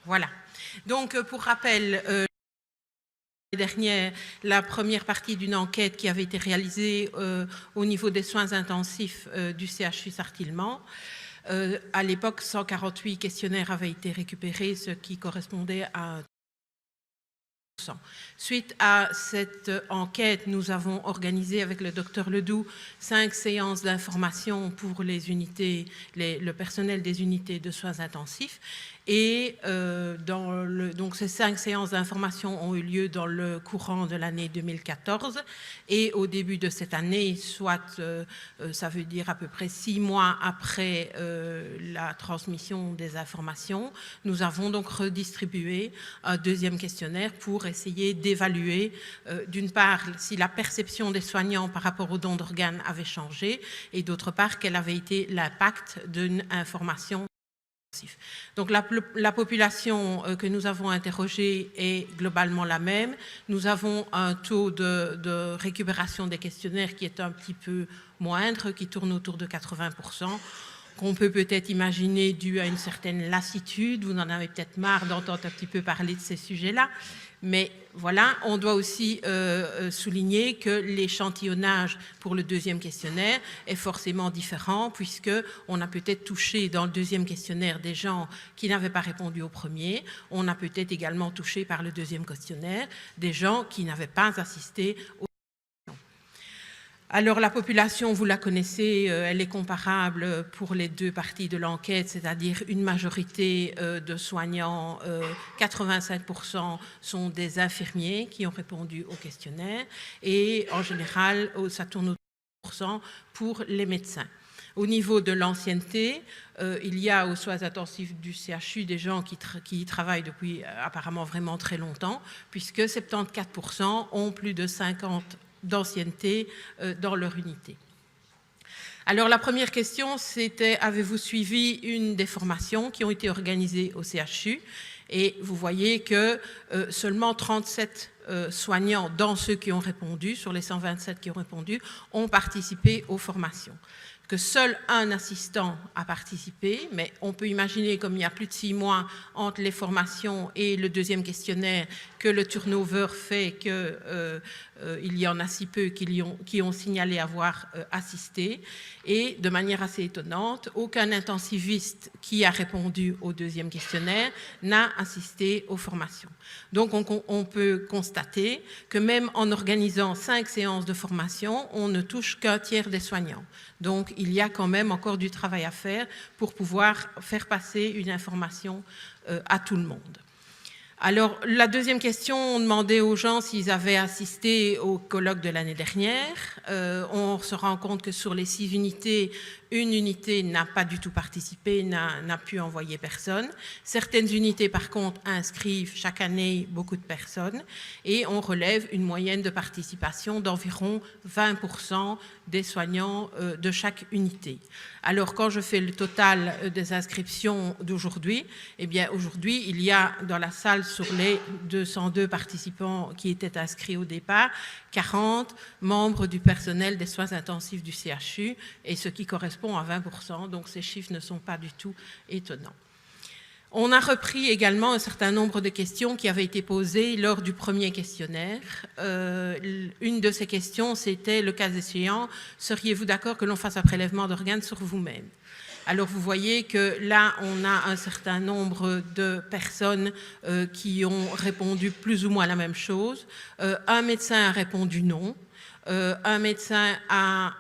Voilà. Donc, pour rappel, l'année dernière, la première partie d'une enquête qui avait été réalisée au niveau des soins intensifs du CHU Sartillement. À l'époque, 148 questionnaires avaient été récupérés, ce qui correspondait à 1%. Suite à cette enquête, nous avons organisé avec le docteur Ledoux 5 séances d'information pour les unités, le personnel des unités de soins intensifs. Et donc ces 5 séances d'information ont eu lieu dans le courant de l'année 2014. Et au début de cette année, soit ça veut dire à peu près 6 mois après la transmission des informations, nous avons donc redistribué un deuxième questionnaire pour essayer d'évaluer, d'une part, si la perception des soignants par rapport aux dons d'organes avait changé, et d'autre part, quel avait été l'impact d'une information. Donc la population que nous avons interrogée est globalement la même. Nous avons un taux de récupération des questionnaires qui est un petit peu moindre, qui tourne autour de 80%, qu'on peut peut-être imaginer dû à une certaine lassitude. Vous en avez peut-être marre d'entendre un petit peu parler de ces sujets-là. Mais voilà, on doit aussi souligner que l'échantillonnage pour le deuxième questionnaire est forcément différent, puisqu'on a peut-être touché dans le deuxième questionnaire des gens qui n'avaient pas répondu au premier. On a peut-être également touché par le deuxième questionnaire des gens qui n'avaient pas assisté au. Alors la population, vous la connaissez, elle est comparable pour les deux parties de l'enquête, c'est-à-dire une majorité de soignants, 85% sont des infirmiers qui ont répondu au questionnaire, et en général, ça tourne autour de 10% pour les médecins. Au niveau de l'ancienneté, il y a aux soins intensifs du CHU des gens qui y travaillent depuis apparemment vraiment très longtemps, puisque 74% ont plus de 50 d'ancienneté dans leur unité. Alors la première question, c'était: avez-vous suivi une des formations qui ont été organisées au CHU? Et vous voyez que seulement 37 soignants, dans ceux qui ont répondu, sur les 127 qui ont répondu, ont participé aux formations. Que seul un assistant a participé, mais on peut imaginer, comme il y a plus de 6 mois entre les formations et le deuxième questionnaire, que le turnover fait qu'il y en a si peu qui ont signalé avoir assisté. Et de manière assez étonnante, aucun intensiviste qui a répondu au deuxième questionnaire n'a assisté aux formations. Donc on peut constater que même en organisant 5 séances de formation, on ne touche qu'un tiers des soignants. Donc il y a quand même encore du travail à faire pour pouvoir faire passer une information à tout le monde. Alors, la deuxième question, on demandait aux gens s'ils avaient assisté au colloque de l'année dernière. On se rend compte que sur les 6 unités, une unité n'a pas du tout participé, n'a pu envoyer personne. Certaines unités, par contre, inscrivent chaque année beaucoup de personnes, et on relève une moyenne de participation d'environ 20% des soignants de chaque unité. Alors, quand je fais le total des inscriptions d'aujourd'hui, eh bien, aujourd'hui, il y a dans la salle, sur les 202 participants qui étaient inscrits au départ, 40 membres du personnel des soins intensifs du CHU, et ce qui correspond à 20%, donc ces chiffres ne sont pas du tout étonnants. On a repris également un certain nombre de questions qui avaient été posées lors du premier questionnaire. Une de ces questions, c'était: le cas échéant, seriez-vous d'accord que l'on fasse un prélèvement d'organes sur vous-même? Alors vous voyez que là, on a un certain nombre de personnes qui ont répondu plus ou moins la même chose. Un médecin a répondu non. Un médecin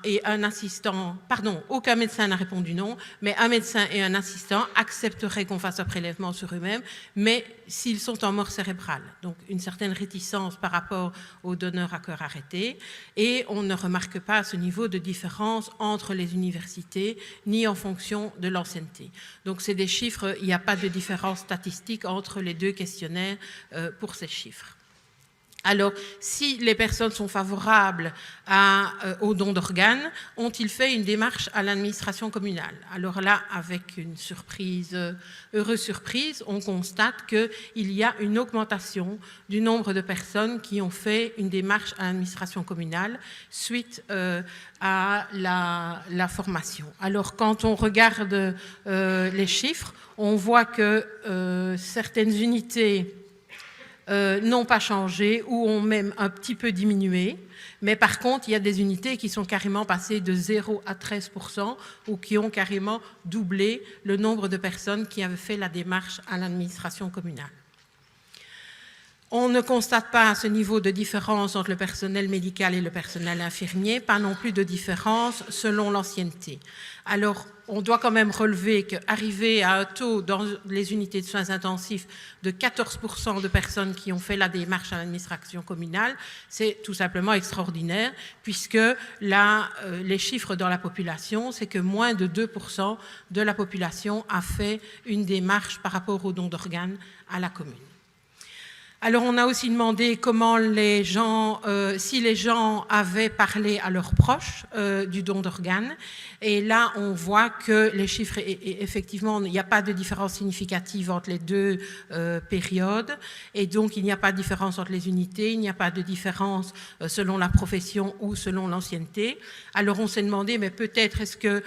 et un assistant, pardon, aucun médecin n'a répondu non, mais un médecin et un assistant accepteraient qu'on fasse un prélèvement sur eux-mêmes, mais s'ils sont en mort cérébrale. Donc une certaine réticence par rapport aux donneurs à cœur arrêté, et on ne remarque pas à ce niveau de différence entre les universités, ni en fonction de l'ancienneté. Donc c'est des chiffres, il n'y a pas de différence statistique entre les deux questionnaires pour ces chiffres. Alors, si les personnes sont favorables au don d'organes, ont-ils fait une démarche à l'administration communale? Alors là, avec une surprise, heureuse surprise, on constate qu'il y a une augmentation du nombre de personnes qui ont fait une démarche à l'administration communale suite à la formation. Alors, quand on regarde les chiffres, on voit que certaines unités n'ont pas changé ou ont même un petit peu diminué. Mais par contre, il y a des unités qui sont carrément passées de 0 à 13% ou qui ont carrément doublé le nombre de personnes qui avaient fait la démarche à l'administration communale. On ne constate pas à ce niveau de différence entre le personnel médical et le personnel infirmier, pas non plus de différence selon l'ancienneté. Alors, on doit quand même relever qu'arriver à un taux dans les unités de soins intensifs de 14% de personnes qui ont fait la démarche à l'administration communale, c'est tout simplement extraordinaire, puisque là, les chiffres dans la population, c'est que moins de 2% de la population a fait une démarche par rapport au don d'organes à la commune. Alors, on a aussi demandé comment les gens, si les gens avaient parlé à leurs proches du don d'organes. Et là, on voit que les chiffres, effectivement, il n'y a pas de différence significative entre les deux périodes. Et donc, il n'y a pas de différence entre les unités, il n'y a pas de différence selon la profession ou selon l'ancienneté. Alors, on s'est demandé, mais peut-être est-ce que,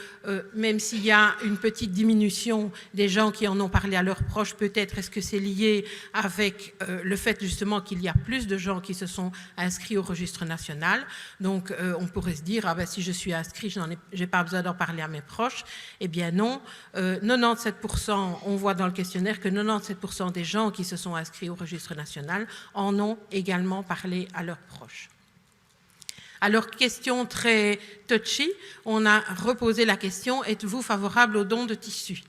même s'il y a une petite diminution des gens qui en ont parlé à leurs proches, peut-être est-ce que c'est lié avec le fait justement qu'il y a plus de gens qui se sont inscrits au registre national. Donc, on pourrait se dire, ah ben, si je suis inscrit, je n'ai pas besoin d'en parler à mes proches. Eh bien non, 97%, on voit dans le questionnaire que 97% des gens qui se sont inscrits au registre national en ont également parlé à leurs proches. Alors, question très touchy, on a reposé la question, êtes-vous favorable au don de tissus?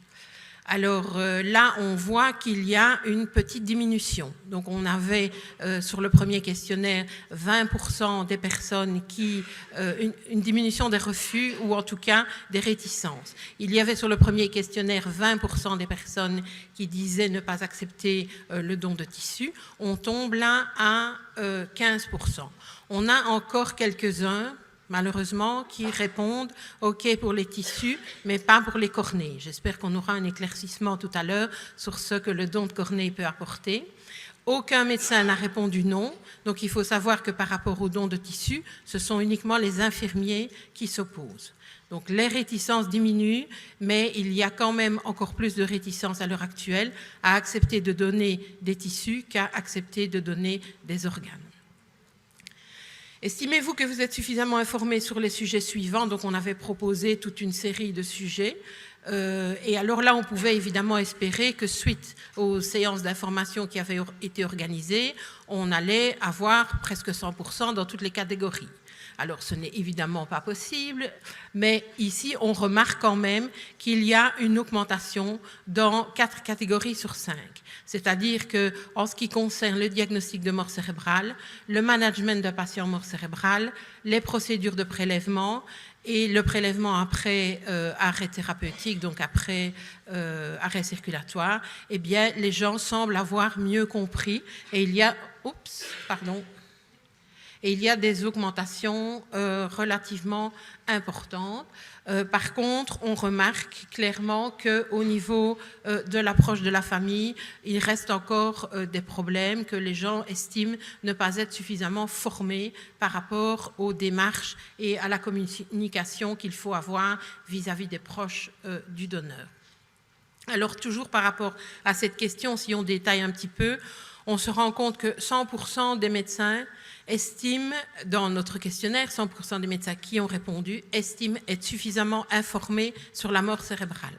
Alors là, on voit qu'il y a une petite diminution. Donc on avait sur le premier questionnaire 20% des personnes qui... une diminution des refus ou en tout cas des réticences. Il y avait sur le premier questionnaire 20% des personnes qui disaient ne pas accepter le don de tissu. On tombe là à 15%. On a encore quelques-uns, malheureusement, qui répondent « OK pour les tissus, mais pas pour les cornées ». J'espère qu'on aura un éclaircissement tout à l'heure sur ce que le don de cornée peut apporter. Aucun médecin n'a répondu non, donc il faut savoir que par rapport au don de tissu, ce sont uniquement les infirmiers qui s'opposent. Donc les réticences diminuent, mais il y a quand même encore plus de réticences à l'heure actuelle à accepter de donner des tissus qu'à accepter de donner des organes. Estimez-vous que vous êtes suffisamment informé sur les sujets suivants? Donc, on avait proposé toute une série de sujets. Et alors là, on pouvait évidemment espérer que suite aux séances d'information qui avaient été organisées, on allait avoir presque 100% dans toutes les catégories. Alors, ce n'est évidemment pas possible, mais ici, on remarque quand même qu'il y a une augmentation dans 4 catégories sur 5. C'est-à-dire qu'en ce qui concerne le diagnostic de mort cérébrale, le management d'un patient mort cérébrale, les procédures de prélèvement et le prélèvement après arrêt thérapeutique, donc après arrêt circulatoire, eh bien, les gens semblent avoir mieux compris et il y a... Oups, pardon. Et il y a des augmentations relativement importantes. Par contre, on remarque clairement qu'au niveau de l'approche de la famille, il reste encore des problèmes que les gens estiment ne pas être suffisamment formés par rapport aux démarches et à la communication qu'il faut avoir vis-à-vis des proches du donneur. Alors, toujours par rapport à cette question, si on détaille un petit peu, on se rend compte que 100% des médecins estiment, dans notre questionnaire, 100% des médecins qui ont répondu estiment être suffisamment informés sur la mort cérébrale,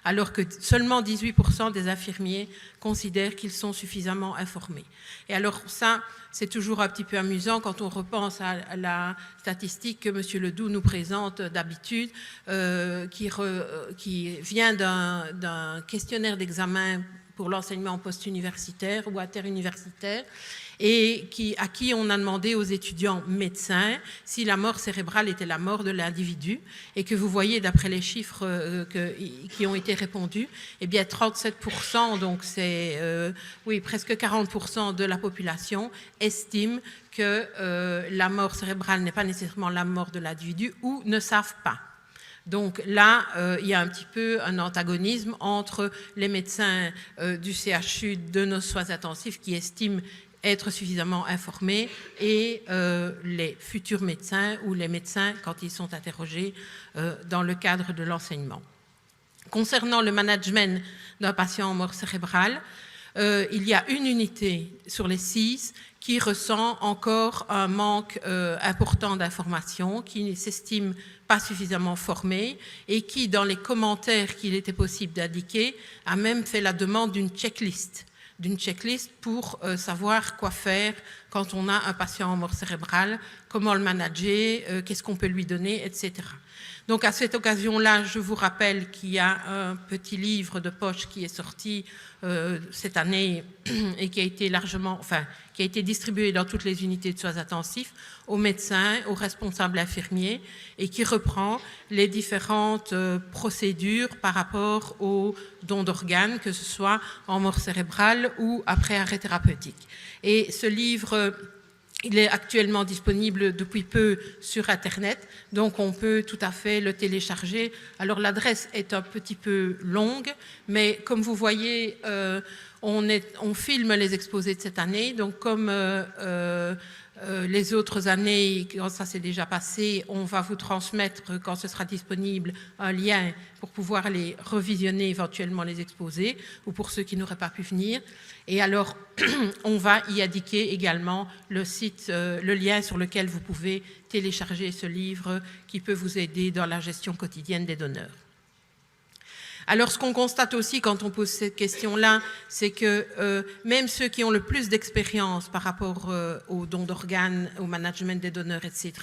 alors que seulement 18% des infirmiers considèrent qu'ils sont suffisamment informés. Et alors ça, c'est toujours un petit peu amusant quand on repense à la statistique que M. Ledoux nous présente d'habitude, qui vient d'un questionnaire d'examen pour l'enseignement post-universitaire ou interuniversitaire, et à qui on a demandé aux étudiants médecins si la mort cérébrale était la mort de l'individu, et que vous voyez d'après les chiffres qui ont été répondus, eh bien 37%, donc c'est oui, presque 40% de la population estiment que la mort cérébrale n'est pas nécessairement la mort de l'individu ou ne savent pas. Donc là, il y a un petit peu un antagonisme entre les médecins du CHU de nos soins intensifs qui estiment être suffisamment informés et les futurs médecins ou les médecins quand ils sont interrogés dans le cadre de l'enseignement. Concernant le management d'un patient en mort cérébrale, il y a une unité sur les 6 qui ressent encore un manque important d'informations, qui s'estime pas suffisamment formée et qui, dans les commentaires qu'il était possible d'indiquer, a même fait la demande d'une checklist pour savoir quoi faire quand on a un patient en mort cérébrale, comment le manager, qu'est-ce qu'on peut lui donner, etc. Donc à cette occasion-là, je vous rappelle qu'il y a un petit livre de poche qui est sorti cette année et qui a été qui a été distribué dans toutes les unités de soins intensifs aux médecins, aux responsables infirmiers et qui reprend les différentes procédures par rapport aux dons d'organes, que ce soit en mort cérébrale ou après arrêt thérapeutique. Et ce livre, il est actuellement disponible depuis peu sur Internet, donc on peut tout à fait le télécharger. Alors l'adresse est un petit peu longue, mais comme vous voyez, on filme les exposés de cette année, donc comme les autres années, quand ça s'est déjà passé, on va vous transmettre, quand ce sera disponible, un lien pour pouvoir les revisionner, éventuellement les exposer, ou pour ceux qui n'auraient pas pu venir. Et alors, on va y indiquer également le site, le lien sur lequel vous pouvez télécharger ce livre qui peut vous aider dans la gestion quotidienne des donneurs. Alors, ce qu'on constate aussi quand on pose cette question-là, c'est que même ceux qui ont le plus d'expérience par rapport aux dons d'organes, au management des donneurs, etc.,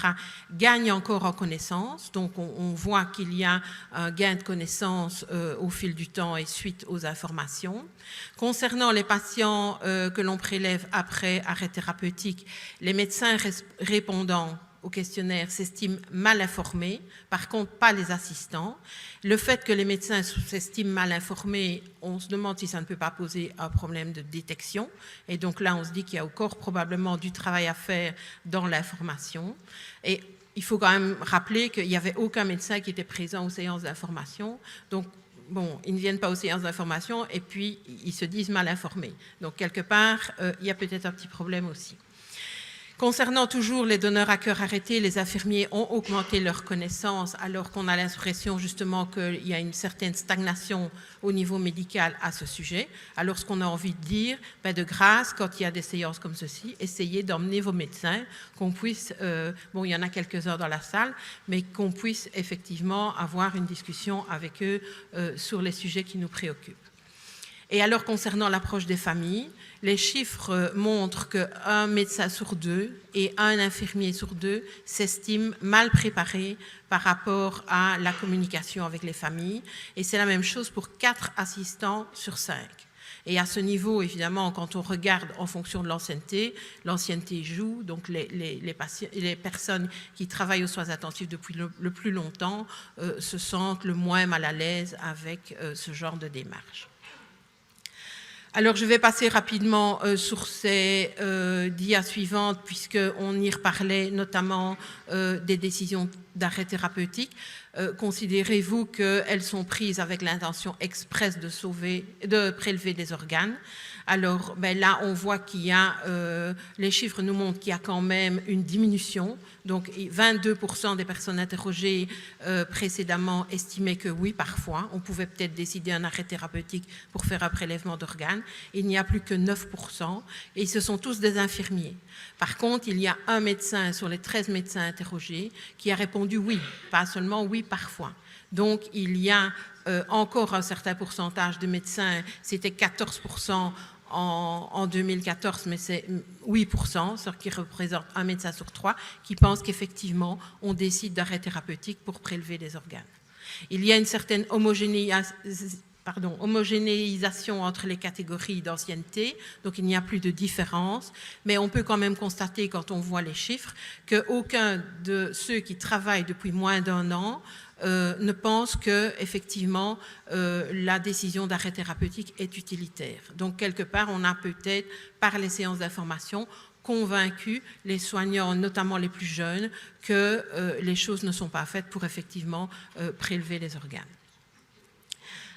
gagnent encore en connaissance. Donc, on voit qu'il y a un gain de connaissance au fil du temps et suite aux informations. Concernant les patients que l'on prélève après arrêt thérapeutique, les médecins répondants au questionnaire s'estiment mal informés, par contre pas les assistants. Le fait que les médecins s'estiment mal informés, on se demande si ça ne peut pas poser un problème de détection. Et donc là, on se dit qu'il y a encore probablement du travail à faire dans l'information. Et il faut quand même rappeler qu'il n'y avait aucun médecin qui était présent aux séances d'information. Donc, bon, ils ne viennent pas aux séances d'information et puis ils se disent mal informés. Donc, quelque part, il y a peut-être un petit problème aussi. Concernant toujours les donneurs à cœur arrêté, les infirmiers ont augmenté leurs connaissances alors qu'on a l'impression justement qu'il y a une certaine stagnation au niveau médical à ce sujet. Alors ce qu'on a envie de dire, de grâce, quand il y a des séances comme ceci, essayez d'emmener vos médecins, qu'on puisse, bon il y en a quelques-uns dans la salle, mais qu'on puisse effectivement avoir une discussion avec eux sur les sujets qui nous préoccupent. Et alors, concernant l'approche des familles, les chiffres montrent qu'un médecin sur 2 et un infirmier sur 2 s'estiment mal préparés par rapport à la communication avec les familles. Et c'est la même chose pour 4 assistants sur 5. Et à ce niveau, évidemment, quand on regarde en fonction de l'ancienneté joue, donc les personnes qui travaillent aux soins intensifs depuis le plus longtemps se sentent le moins mal à l'aise avec ce genre de démarche. Alors, je vais passer rapidement sur ces dias suivantes, puisqu'on y reparlait notamment des décisions d'arrêt thérapeutique. Considérez-vous qu'elles sont prises avec l'intention expresse de prélever des organes? Alors là, on voit qu'il y a, les chiffres nous montrent qu'il y a quand même une diminution. Donc 22% des personnes interrogées précédemment estimaient que oui, parfois, on pouvait peut-être décider un arrêt thérapeutique pour faire un prélèvement d'organes. Il n'y a plus que 9% et ce sont tous des infirmiers. Par contre, il y a un médecin sur les 13 médecins interrogés qui a répondu oui, pas seulement oui, parfois. Donc il y a encore un certain pourcentage de médecins, c'était 14% en 2014, mais c'est 8%, ce qui représente un médecin sur 3, qui pense qu'effectivement, on décide d'arrêt thérapeutique pour prélever des organes. Il y a une certaine homogénéisation entre les catégories d'ancienneté, donc il n'y a plus de différence, mais on peut quand même constater quand on voit les chiffres qu'aucun de ceux qui travaillent depuis moins d'1 an ne pense que effectivement la décision d'arrêt thérapeutique est utilitaire. Donc quelque part, on a peut-être par les séances d'information convaincu les soignants, notamment les plus jeunes, que les choses ne sont pas faites pour effectivement prélever les organes.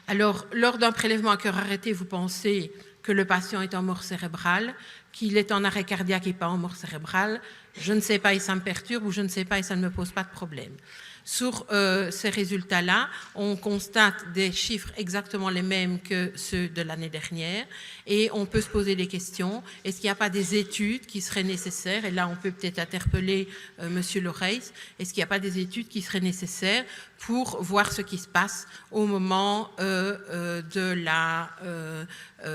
Alors, lors d'un prélèvement à cœur arrêté, vous pensez que le patient est en mort cérébrale, qu'il est en arrêt cardiaque et pas en mort cérébrale. Je ne sais pas et ça me perturbe, ou je ne sais pas et ça ne me pose pas de problème. Sur ces résultats-là, on constate des chiffres exactement les mêmes que ceux de l'année dernière et on peut se poser des questions. Est-ce qu'il n'y a pas des études qui seraient nécessaires? Et là, on peut peut-être interpeller Monsieur Loreis. Est-ce qu'il n'y a pas des études qui seraient nécessaires pour voir ce qui se passe au moment de la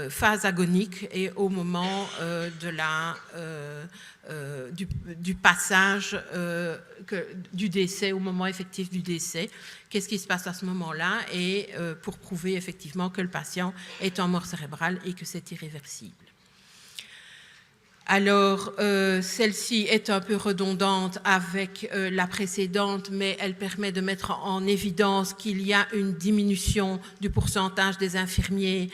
phase agonique et au moment du passage du décès, au moment effectif du décès? Qu'est-ce qui se passe à ce moment-là? Et pour prouver effectivement que le patient est en mort cérébrale et que c'est irréversible. Alors, celle-ci est un peu redondante avec la précédente, mais elle permet de mettre en évidence qu'il y a une diminution du pourcentage des infirmiers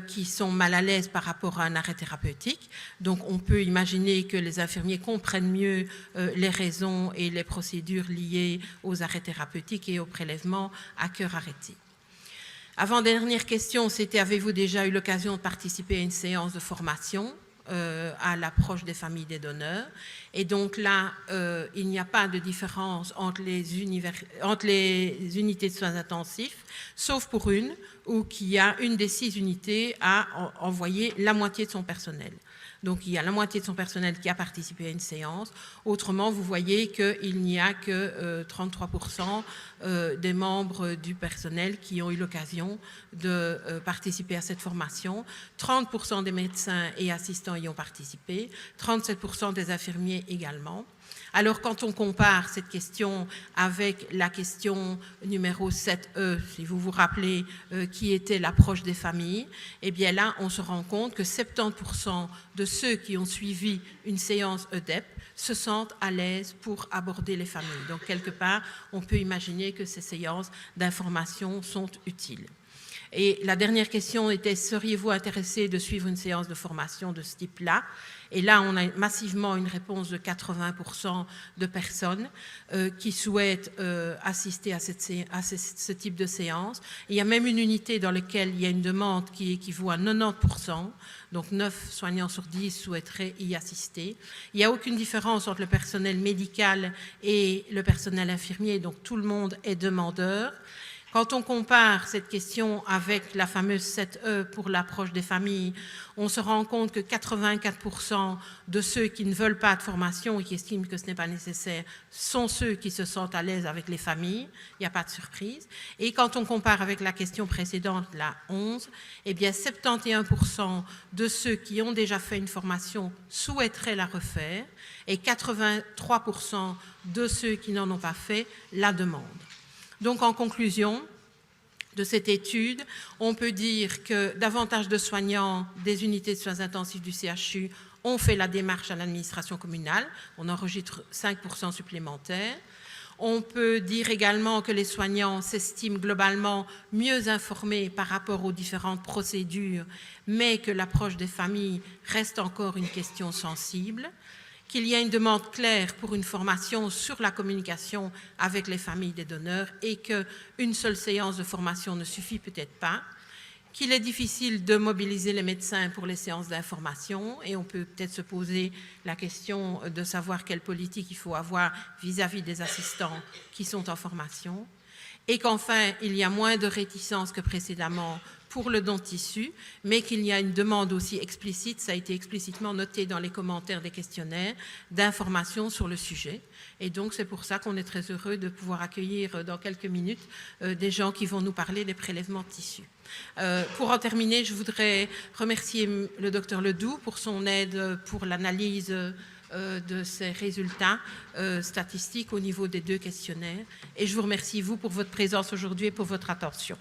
qui sont mal à l'aise par rapport à un arrêt thérapeutique. Donc, on peut imaginer que les infirmiers comprennent mieux les raisons et les procédures liées aux arrêts thérapeutiques et aux prélèvements à cœur arrêté. Avant-dernière question, c'était: avez-vous déjà eu l'occasion de participer à une séance de formation à l'approche des familles des donneurs? Et donc là, il n'y a pas de différence entre les unités de soins intensifs, sauf pour une, où il y a une des 6 unités à envoyer la moitié de son personnel. Donc il y a la moitié de son personnel qui a participé à une séance. Autrement, vous voyez qu'il n'y a que 33% des membres du personnel qui ont eu l'occasion de participer à cette formation. 30% des médecins et assistants y ont participé, 37% des infirmiers également. Alors, quand on compare cette question avec la question numéro 7E, si vous vous rappelez, qui était l'approche des familles, eh bien là, on se rend compte que 70% de ceux qui ont suivi une séance EDEP se sentent à l'aise pour aborder les familles. Donc, quelque part, on peut imaginer que ces séances d'information sont utiles. Et la dernière question était: seriez-vous intéressé de suivre une séance de formation de ce type-là? Et là, on a massivement une réponse de 80% de personnes qui souhaitent assister à ce type de séance. Et il y a même une unité dans laquelle il y a une demande qui équivaut à 90%. Donc 9 soignants sur 10 souhaiteraient y assister. Il n'y a aucune différence entre le personnel médical et le personnel infirmier, donc tout le monde est demandeur. Quand on compare cette question avec la fameuse 7E pour l'approche des familles, on se rend compte que 84% de ceux qui ne veulent pas de formation et qui estiment que ce n'est pas nécessaire sont ceux qui se sentent à l'aise avec les familles. Il n'y a pas de surprise. Et quand on compare avec la question précédente, la 11, eh bien 71% de ceux qui ont déjà fait une formation souhaiteraient la refaire et 83% de ceux qui n'en ont pas fait la demandent. Donc, en conclusion de cette étude, on peut dire que davantage de soignants des unités de soins intensifs du CHU ont fait la démarche à l'administration communale. On enregistre 5% supplémentaires. On peut dire également que les soignants s'estiment globalement mieux informés par rapport aux différentes procédures, mais que l'approche des familles reste encore une question sensible, qu'il y a une demande claire pour une formation sur la communication avec les familles des donneurs et qu'une seule séance de formation ne suffit peut-être pas, qu'il est difficile de mobiliser les médecins pour les séances d'information et on peut peut-être se poser la question de savoir quelle politique il faut avoir vis-à-vis des assistants qui sont en formation et qu'enfin, il y a moins de réticence que précédemment pour le don de tissu, mais qu'il y a une demande aussi explicite, ça a été explicitement noté dans les commentaires des questionnaires, d'informations sur le sujet. Et donc, c'est pour ça qu'on est très heureux de pouvoir accueillir dans quelques minutes des gens qui vont nous parler des prélèvements de tissu. Pour en terminer, je voudrais remercier le docteur Ledoux pour son aide pour l'analyse de ces résultats statistiques au niveau des 2 questionnaires. Et je vous remercie, vous, pour votre présence aujourd'hui et pour votre attention.